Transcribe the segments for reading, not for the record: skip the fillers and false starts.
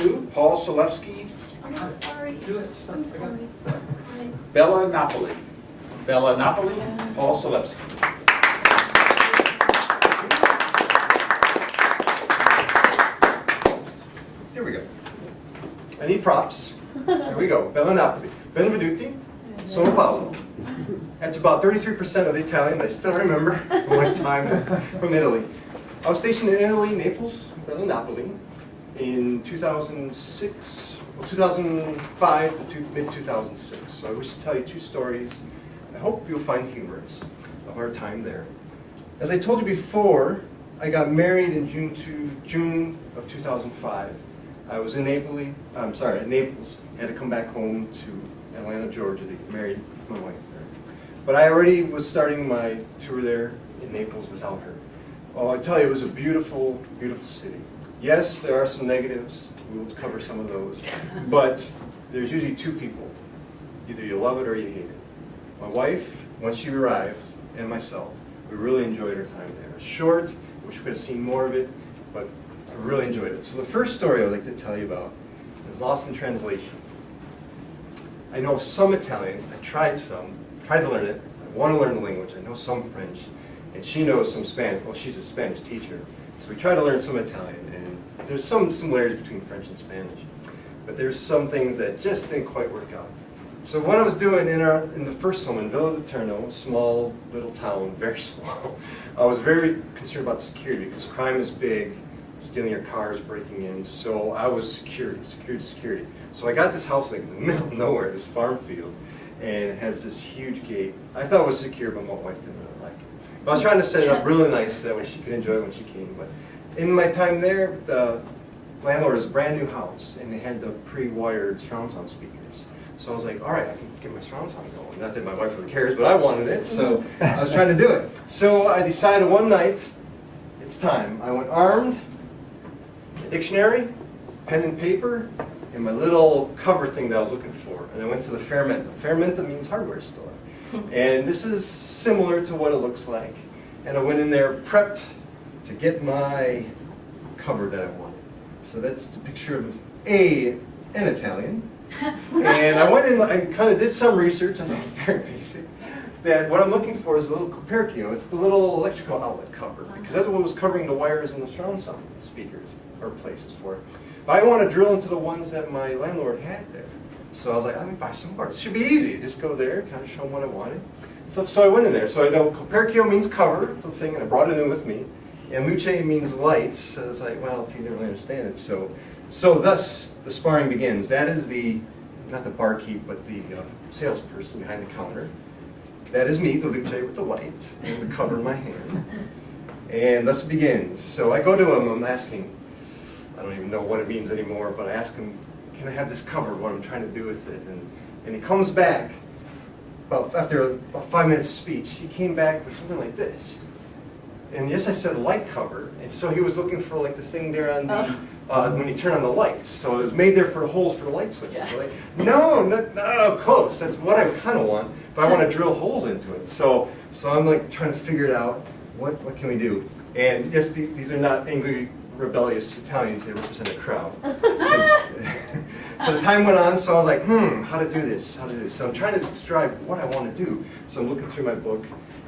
2, Paul Salevski. I'm sorry. I'm sorry. Bella Napoli. Bella Napoli, Paul Salevski. Here we go. I need props. Here we go. Bella Napoli. Benvenuti. Sono Paolo. That's about 33% of the Italian I still remember from one time from Italy. I was stationed in Italy, Naples, Bella Napoli, in 2006, well, 2005 to mid-2006. So I wish to tell you 2 stories I hope you'll find humorous of our time there. As I told you before, I got married in June of 2005. I was in Naples. I had to come back home to Atlanta, Georgia to get married with my wife there. But I already was starting my tour there in Naples without her. Oh, I tell you, it was a beautiful, beautiful city. Yes, there are some negatives. We'll cover some of those. But there's usually 2 people. Either you love it or you hate it. My wife, once she arrived, and myself, we really enjoyed our time there. It was short. I wish we could have seen more of it, but I really enjoyed it. So the first story I'd like to tell you about is lost in translation. I know some Italian. I tried to learn it. I want to learn the language. I know some French, and she knows some Spanish. Well, she's a Spanish teacher, so we tried to learn some Italian, and there's some similarities between French and Spanish, but there's some things that just didn't quite work out. So what I was doing in the first home in Villa di Terno, small little town, very small, I was very concerned about security because crime is big, stealing your cars, breaking in. So I was security. So I got this house like in the middle of nowhere, this farm field, and it has this huge gate. I thought it was secure, but my wife didn't really like it. But I was trying to set it up really nice so that way she could enjoy it when she came. But in my time there, the landlord was a brand new house, and they had the pre-wired surround sound speakers. So I was like, all right, I can get my surround sound going. Not that my wife really cares, but I wanted it, so I was trying to do it. So I decided one night, it's time. I went armed, a dictionary, pen and paper, and my little cover thing that I was looking for. And I went to the Fermenta. Fermenta means hardware store. And this is similar to what it looks like. And I went in there prepped to get my cover that I wanted. So that's the picture of an Italian. And I went in, I kind of did some research, I thought it was very basic, that what I'm looking for is a little coperchio. It's the little electrical outlet cover, because that's what was covering the wires in the surround sound speakers, or places for it. But I didn't want to drill into the ones that my landlord had there. So I was like, let me buy some parts. It should be easy. Just go there, kind of show them what I wanted. So I went in there. So I know coperchio means cover, the thing, and I brought it in with me. And luce means lights. So I was like, well, if you didn't really understand it. So thus, the sparring begins. That is not the barkeep, but the salesperson behind the counter. That is me, the luce with the light, and the cover in my hand. And thus it begins. So I go to him, I'm asking, I don't even know what it means anymore, but I ask him, can I have this cover, what I'm trying to do with it? And he comes back, after about 5 minutes speech, he came back with something like this. And yes, I said light cover, and so he was looking for like the thing there on the, when you turn on the lights. So it was made there for the holes for the light switches. Yeah. Like, no, close. That's what I kind of want, but I want to drill holes into it. So I'm like trying to figure it out. What can we do? And yes, these are not angry, rebellious Italians. They represent a crowd. So the time went on. So I was like, how to do this? How to do this? So I'm trying to describe what I want to do. So I'm looking through my book,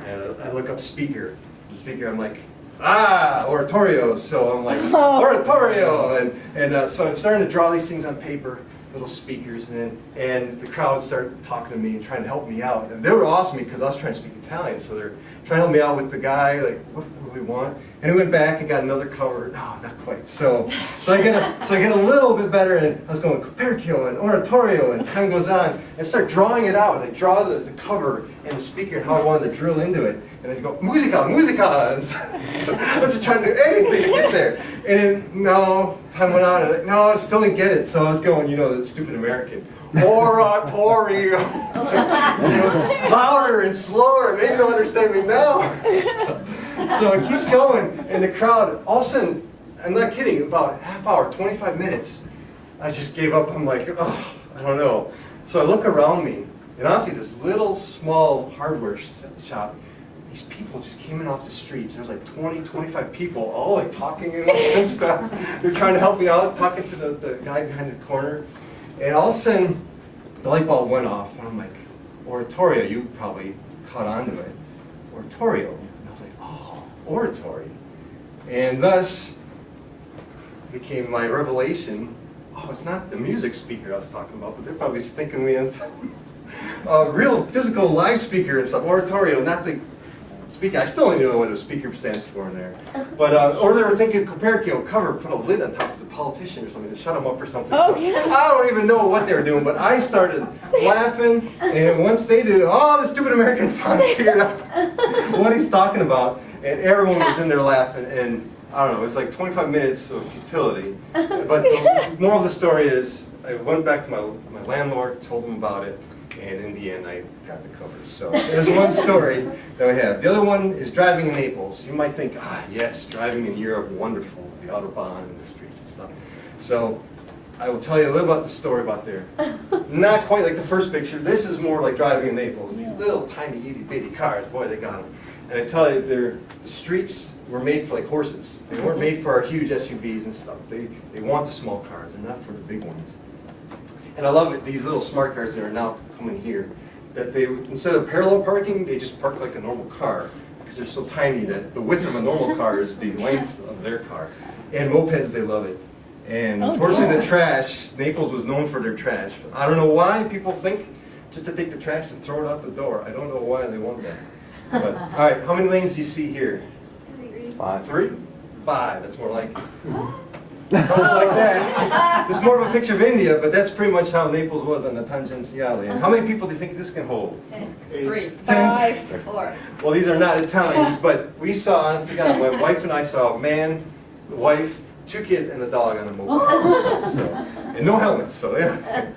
and I look up speaker. Speaker, I'm like, oratorio. So I'm like, oratorio, and so I'm starting to draw these things on paper, little speakers, and the crowd started talking to me and trying to help me out. And they were awesome because I was trying to speak Italian, so they're trying to help me out with the guy, like, what do we want? And we went back and got another cover. No, not quite. So I get a little bit better, and I was going coperchio and oratorio, and time goes on, and start drawing it out. I draw the cover and the speaker and how I wanted to drill into it. And I just go, musica. And so I was just trying to do anything to get there. And then, no, time went on, and like, no, I still didn't get it. So I was going, the stupid American, oratorio. Louder and slower, maybe they'll understand me now. So it keeps going, and the crowd, all of a sudden, I'm not kidding, about a half hour, 25 minutes, I just gave up. I'm like, I don't know. So I look around me, and honestly, this little, small hardware shop, these people just came in off the streets. There was like 20, 25 people, all like talking and all sorts of stuff. They're trying to help me out, talking to the guy behind the corner. And all of a sudden, the light bulb went off, and I'm like, oratorio, you probably caught on to it. Oratorio. And I was like, oh, oratory. And thus became my revelation, oh, it's not the music speaker I was talking about, but they're probably thinking me as a real physical live speaker and stuff, oratorio, not the speaker. I still don't even know what a speaker stands for in there. But, or they were thinking Copercio cover, put a lid on top of the politician or something to shut them up or something. Oh, So yeah. I don't even know what they were doing, but I started laughing, and once they did, oh, the stupid American finally figured out what he's talking about, and everyone was in there laughing, and I don't know, it was like 25 minutes of futility. But the moral of the story is, I went back to my landlord, told him about it, and in the end I got the covers. So there's one story that we have. The other one is driving in Naples. You might think, ah yes, driving in Europe, wonderful, the Autobahn and the streets and stuff. So I will tell you a little about the story about there. Not quite like the first picture. This is more like driving in Naples. These little tiny itty bitty cars, boy they got them. And I tell you, the streets were made for like horses. They weren't made for our huge SUVs and stuff. They want the small cars, and not for the big ones. And I love it, these little smart cars that are now coming here, that they, instead of parallel parking, they just park like a normal car, because they're so tiny that the width of a normal car is the length of their car. And mopeds, they love it. And unfortunately, the trash, Naples was known for their trash. I don't know why people think just to take the trash and throw it out the door. I don't know why they want that. But, all right, how many lanes do you see here? 5. 3? 5, that's more like something like that. It's more of a picture of India, but that's pretty much how Naples was on the Tangenziale. And how many people do you think this can hold? 10. 8, 3. 10? 4. Well, these are not Italians, but we saw, honest to God, my wife and I saw a man, the wife, 2 kids, and a dog on a moped. So, and no helmets, so yeah.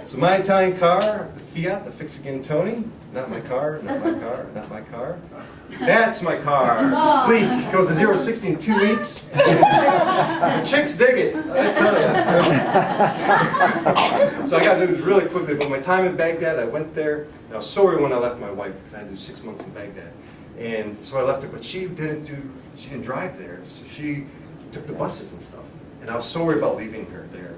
So my Italian car, the Fiat, the Fixigantoni, not my car, not my car, not my car. That's my car. It's sleek. Goes to 0 to 60 in 2 weeks. The chicks dig it, I tell you. So I got to do this really quickly. But my time in Baghdad, I went there. And I was sorry when I left my wife because I had to do 6 months in Baghdad. And so I left her, but she didn't drive there. So she took the buses and stuff. And I was sorry about leaving her there.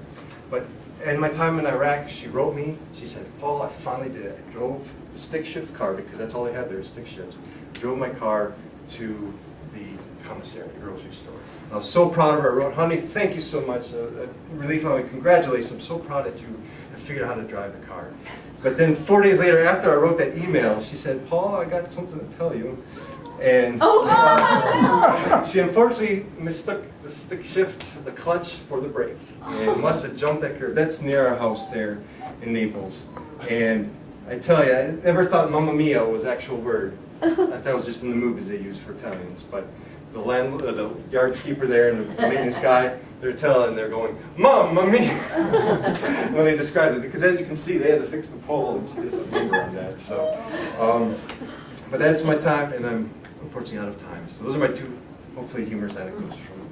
But in my time in Iraq, she wrote me. She said, Paul, I finally did it. I drove a stick shift car because that's all they had there, stick shifts. Drove my car to the commissary, the grocery store. I was so proud of her. I wrote, honey, thank you so much. Relief on me. Congratulations. I'm so proud that you have figured out how to drive the car. But then 4 days later, after I wrote that email, she said, Paul, I got something to tell you. And she unfortunately mistook the stick shift, the clutch, for the brake. And must have jumped that curve. That's near our house there in Naples. And I tell you, I never thought Mamma Mia was an actual word. I thought it was just in the movies they use for Italians. But the yard keeper there and the maintenance guy, they're going, Mamma Mia, when they described it. Because as you can see, they had to fix the pole, and she doesn't remember on that. So, but that's my time, and I'm unfortunately out of time. So those are my 2, hopefully, humorous anecdotes from.